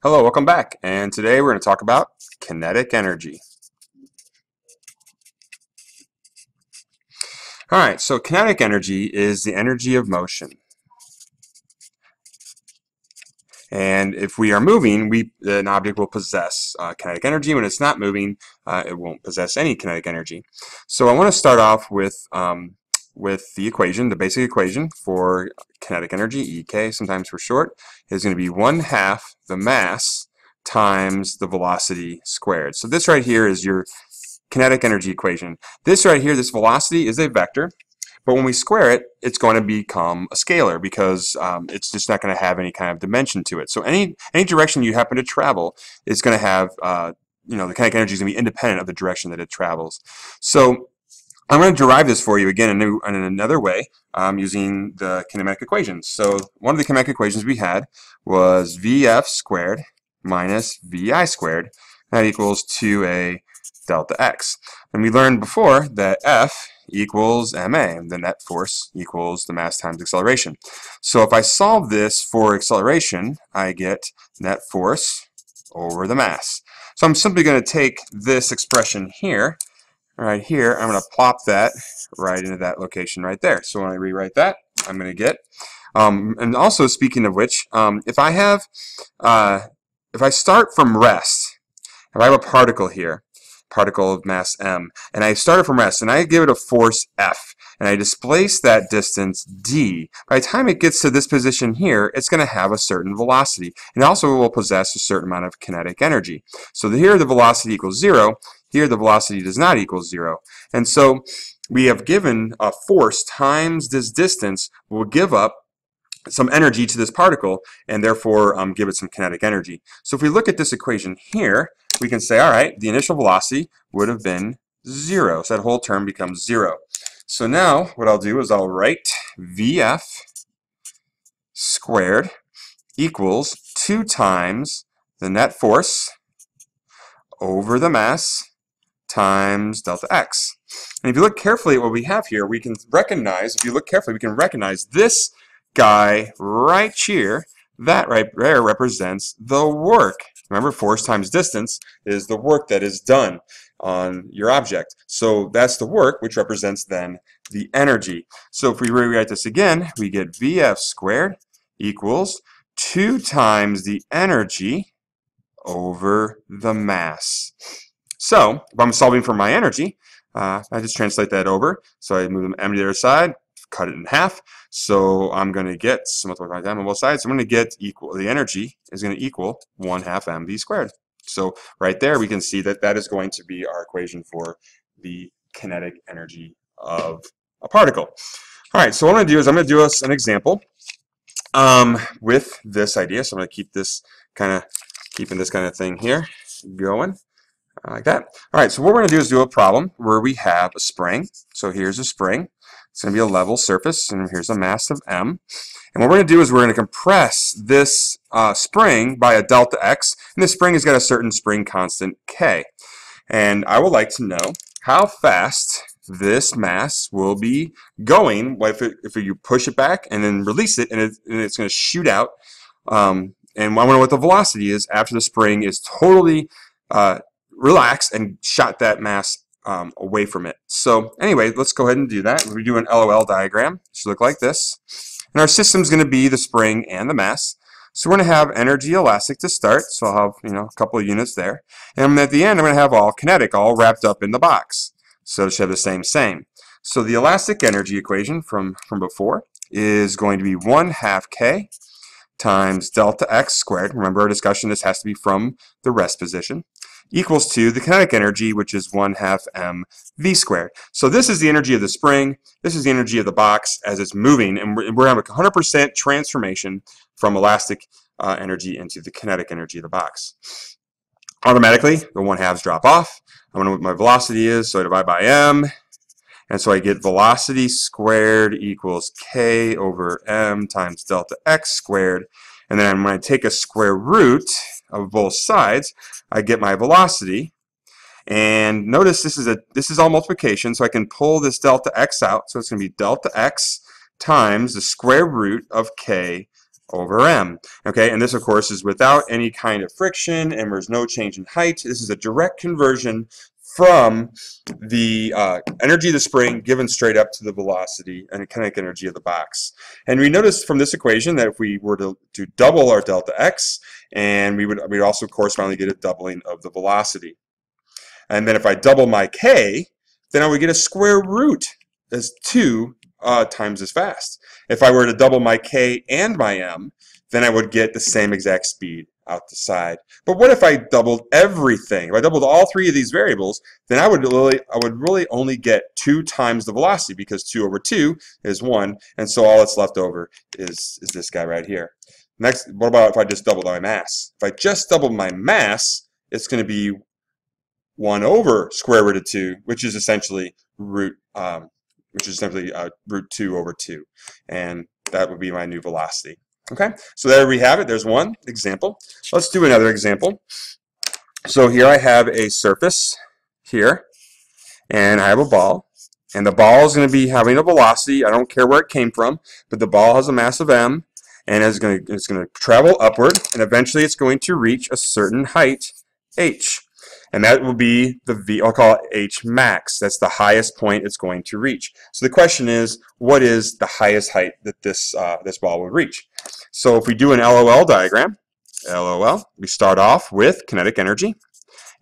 Hello, welcome back. And today we're going to talk about kinetic energy. All right, so kinetic energy is the energy of motion. And if we are moving, an object will possess kinetic energy. When it's not moving, it won't possess any kinetic energy. So I want to start off with the equation, the basic equation for kinetic energy, EK, sometimes for short, is going to be 1/2 the mass times the velocity squared. So this right here is your kinetic energy equation. This right here, this velocity is a vector, but when we square it, it's going to become a scalar because it's just not going to have any kind of dimension to it. So any direction you happen to travel is going to have, the kinetic energy is going to be independent of the direction that it travels. So I'm going to derive this for you again in another way using the kinematic equations. So one of the kinematic equations we had was Vf squared minus Vi squared. That equals 2a delta x. And we learned before that F equals ma, the net force equals the mass times acceleration. So if I solve this for acceleration, I get net force over the mass. So I'm simply going to take this expression here, right here, I'm going to plop that right into that location right there. So when I rewrite that, I'm going to get, and also speaking of which, if I start from rest, if I have a particle here, particle of mass m, and I start it from rest, and I give it a force F, and I displace that distance d, by the time it gets to this position here, it's going to have a certain velocity, and also it will possess a certain amount of kinetic energy. So here the velocity equals 0, here the velocity does not equal 0. And so we have given a force times this distance will give up some energy to this particle and therefore give it some kinetic energy. So if we look at this equation here, we can say, all right, the initial velocity would have been 0. So that whole term becomes 0. So now what I'll do is I'll write Vf squared equals 2 times the net force over the mass times delta x. And if you look carefully at what we have here, we can recognize, if you look carefully, we can recognize this guy right here, that right there represents the work. Remember, force times distance is the work that is done on your object. So that's the work, which represents then the energy. So if we rewrite this again, we get Vf squared equals 2 times the energy over the mass. So if I'm solving for my energy, I just translate that over. So I move the m to the other side, cut it in half. So I'm going to get, multiply by on both sides, I'm going to get equal, the energy is going to equal 1/2 mv squared. So right there we can see that that is going to be our equation for the kinetic energy of a particle. All right, so what I'm going to do is I'm going to do us an example with this idea. So I'm going to keep this keeping this kind of thing here going. Like that. All right, so what we're going to do is do a problem where we have a spring. So here's a spring. It's going to be a level surface, and here's a mass of m. And what we're going to do is we're going to compress this spring by a delta x, and this spring has got a certain spring constant k. And I would like to know how fast this mass will be going if you push it back and then release it, and it's going to shoot out. And I want to know what the velocity is after the spring is totally relaxed and shot that mass away from it. So anyway, let's go ahead and do that. We do an LOL diagram. It should look like this. And our system is going to be the spring and the mass. So we're going to have energy elastic to start. So I'll have a couple of units there. And at the end, I'm going to have all kinetic, all wrapped up in the box. So it should have the same. So the elastic energy equation from before is going to be 1/2 k times delta x squared. Remember our discussion, this has to be from the rest position, equals to the kinetic energy, which is 1/2 mv squared. So this is the energy of the spring, this is the energy of the box as it's moving, and we're having a 100% transformation from elastic energy into the kinetic energy of the box. Automatically, the 1/2s drop off. I know what my velocity is, so I divide by m, and so I get velocity squared equals k over m times delta x squared. And then when I take a square root of both sides, I get my velocity. And notice this is all multiplication, so I can pull this delta x out. So it's going to be delta x times the square root of k over m. Okay, and this of course is without any kind of friction, and there's no change in height. This is a direct conversion from the energy of the spring given straight up to the velocity and kinetic energy of the box. And we notice from this equation that if we were to double our delta x, and we'd also correspondingly get a doubling of the velocity. And then if I double my k, then I would get a square root as 2 times as fast. If I were to double my k and my m, then I would get the same exact speed out the side. But what if I doubled everything? If I doubled all 3 of these variables, then I would really only get 2 times the velocity, because 2 over 2 is 1, and so all that's left over is this guy right here. Next, what about if I just doubled my mass? If I just doubled my mass, it's going to be 1 over square root of 2, which is essentially root 2 over 2, and that would be my new velocity. Okay, so there we have it. There's one example. Let's do another example. So here I have a surface here, and I have a ball, and the ball is going to be having a velocity. I don't care where it came from, but the ball has a mass of m, and it's going to travel upward, and eventually it's going to reach a certain height, h. And that will be the V, I'll call it H max. That's the highest point it's going to reach. So the question is, what is the highest height that this ball will reach? So if we do an LOL diagram, LOL, we start off with kinetic energy.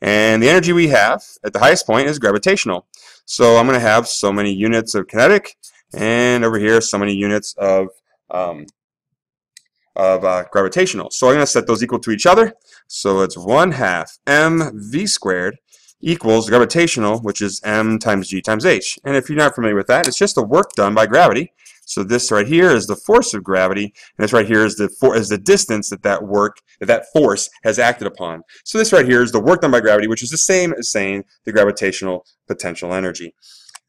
And the energy we have at the highest point is gravitational. So I'm going to have so many units of kinetic, and over here so many units of gravitational. So I'm going to set those equal to each other. So it's 1/2 mv squared equals gravitational, which is m times g times h. And if you're not familiar with that, it's just the work done by gravity. So this right here is the force of gravity, and this right here is the distance that force has acted upon. So this right here is the work done by gravity, which is the same as saying the gravitational potential energy.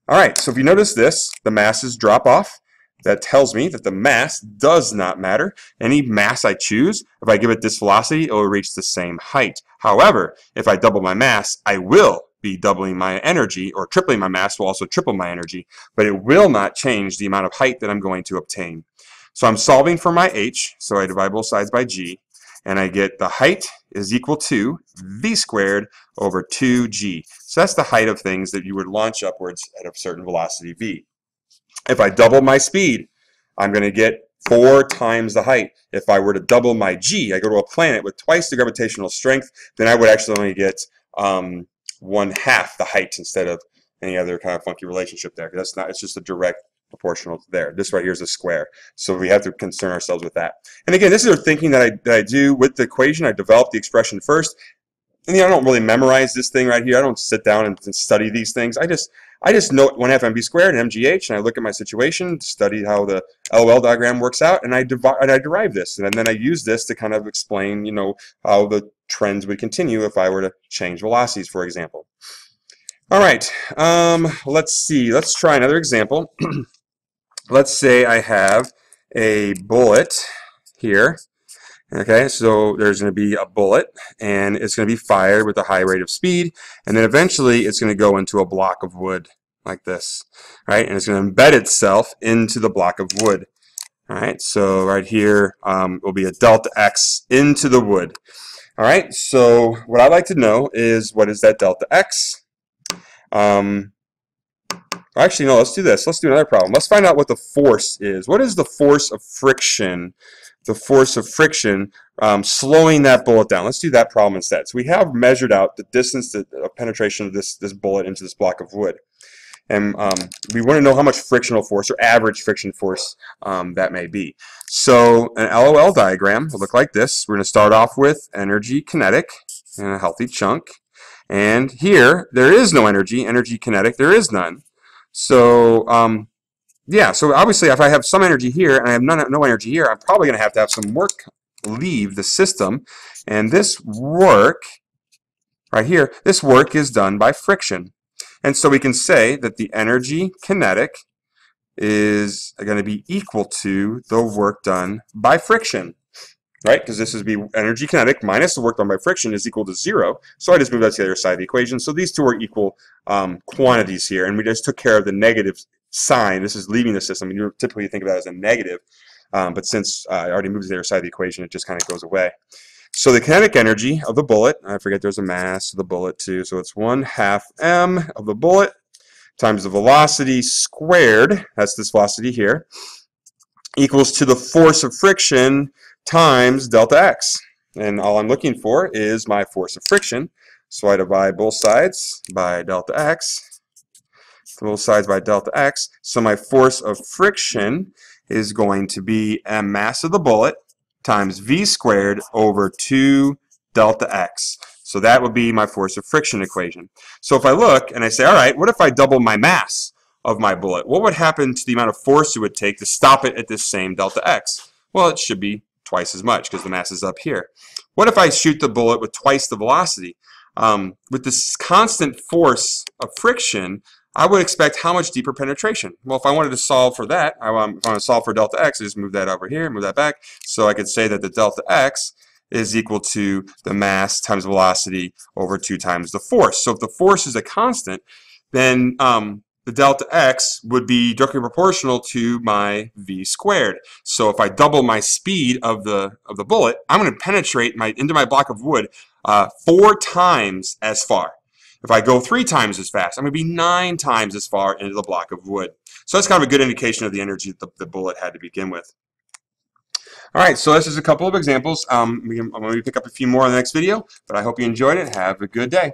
All right, so if you notice this, the masses drop off. That tells me that the mass does not matter. Any mass I choose, if I give it this velocity, it will reach the same height. However, if I double my mass, I will be doubling my energy, or tripling my mass will also triple my energy, but it will not change the amount of height that I'm going to obtain. So I'm solving for my h, so I divide both sides by g, and I get the height is equal to v squared over 2g. So that's the height of things that you would launch upwards at a certain velocity v. If I double my speed, I'm going to get 4 times the height. If I were to double my g, I go to a planet with twice the gravitational strength, then I would actually only get 1/2 the height instead of any other kind of funky relationship there. That's not, it's just a direct proportional to there. This right here is a square. So we have to concern ourselves with that. And again, this is the thinking that I do with the equation. I develop the expression first. And I don't really memorize this thing right here. I don't sit down and study these things. I just know 1/2 mv squared and mgh, and I look at my situation, study how the LOL diagram works out, and I derive this, and then I use this to kind of explain, how the trends would continue if I were to change velocities, for example. All right, let's see. Let's try another example. Let's say I have a bullet here. Okay, so there's going to be a bullet, and it's going to be fired with a high rate of speed, and then eventually it's going to go into a block of wood like this, right? And it's going to embed itself into the block of wood. All right, so right here will be a delta x into the wood. All right, so what I'd like to know is, what is that delta x? Actually, no, let's do this. Let's do another problem. Let's find out what the force is. What is the force of friction? The force of friction slowing that bullet down. Let's do that problem instead. So we have measured out the distance of penetration of this bullet into this block of wood. And we want to know how much frictional force, or average friction force, that may be. So an LOL diagram will look like this. We're going to start off with energy kinetic and a healthy chunk. And here, there is no energy kinetic, there is none. So yeah, so obviously if I have some energy here and I have no energy here, I'm probably going to have some work leave the system. And this work right here, this work is done by friction. And so we can say that the energy kinetic is going to be equal to the work done by friction, right? Because this would be energy kinetic minus the work done by friction is equal to 0. So I just moved that to the other side of the equation. So these two are equal quantities here, and we just took care of the negative sign. This is leaving the system. You typically think of that as a negative. but since I already moved to the other side of the equation, it just kind of goes away. So the kinetic energy of the bullet, I forget there's a mass of the bullet too, so it's 1/2 m of the bullet times the velocity squared, that's this velocity here, equals to the force of friction times delta x. And all I'm looking for is my force of friction. So I divide both sides by delta x, both sides by delta x. So my force of friction is going to be m mass of the bullet times v squared over 2 delta x. So that would be my force of friction equation. So if I look and I say, all right, what if I double my mass of my bullet? What would happen to the amount of force it would take to stop it at this same delta x? Well, it should be twice as much because the mass is up here. What if I shoot the bullet with twice the velocity? With this constant force of friction, I would expect how much deeper penetration? Well, if I wanted to solve for that, if I want to solve for delta x, I just move that over here, move that back. So I could say that the delta x is equal to the mass times velocity over 2 times the force. So if the force is a constant, then the delta x would be directly proportional to my v squared. So if I double my speed of the bullet, I'm going to penetrate into my block of wood 4 times as far. If I go 3 times as fast, I'm going to be 9 times as far into the block of wood. So that's kind of a good indication of the energy that the bullet had to begin with. All right, so this is a couple of exampple. I'm going to pick up a few more in the next video, but I hope you enjoyed it. Have a good day.